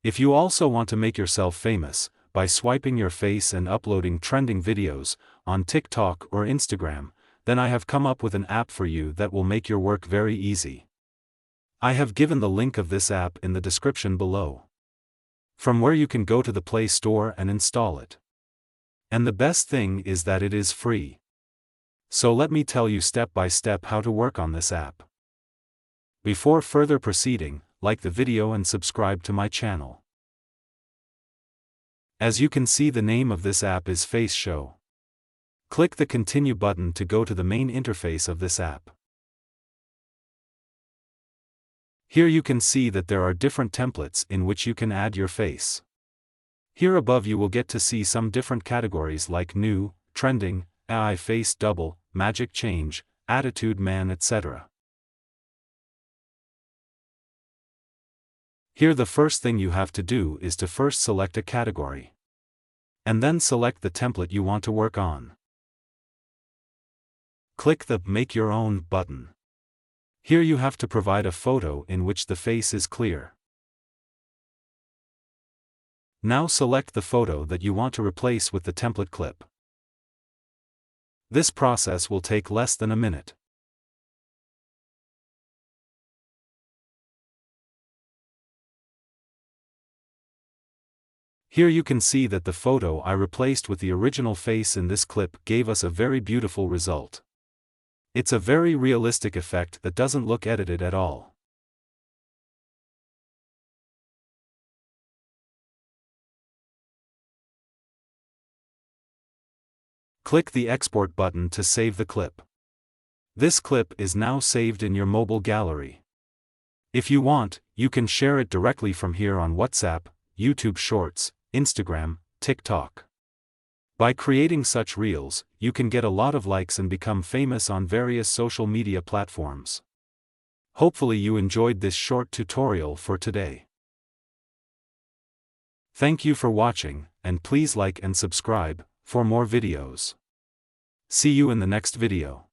If you also want to make yourself famous, by swiping your face and uploading trending videos, on TikTok or Instagram, then I have come up with an app for you that will make your work very easy. I have given the link of this app in the description below, from where you can go to the Play Store and install it. And the best thing is that it is free. So let me tell you step by step how to work on this app. Before further proceeding, like the video and subscribe to my channel. As you can see, the name of this app is Face Show. Click the Continue button to go to the main interface of this app. Here you can see that there are different templates in which you can add your face. Here above you will get to see some different categories like New, Trending, AI Face Double, Magic Change, Attitude Man, etc. Here the first thing you have to do is to first select a category. And then select the template you want to work on. Click the Make Your Own button. Here you have to provide a photo in which the face is clear. Now select the photo that you want to replace with the template clip. This process will take less than a minute. Here you can see that the photo I replaced with the original face in this clip gave us a very beautiful result. It's a very realistic effect that doesn't look edited at all. Click the Export button to save the clip. This clip is now saved in your mobile gallery. If you want, you can share it directly from here on WhatsApp, YouTube Shorts, Instagram, TikTok. By creating such reels, you can get a lot of likes and become famous on various social media platforms. Hopefully you enjoyed this short tutorial for today. Thank you for watching, and please like and subscribe for more videos. See you in the next video.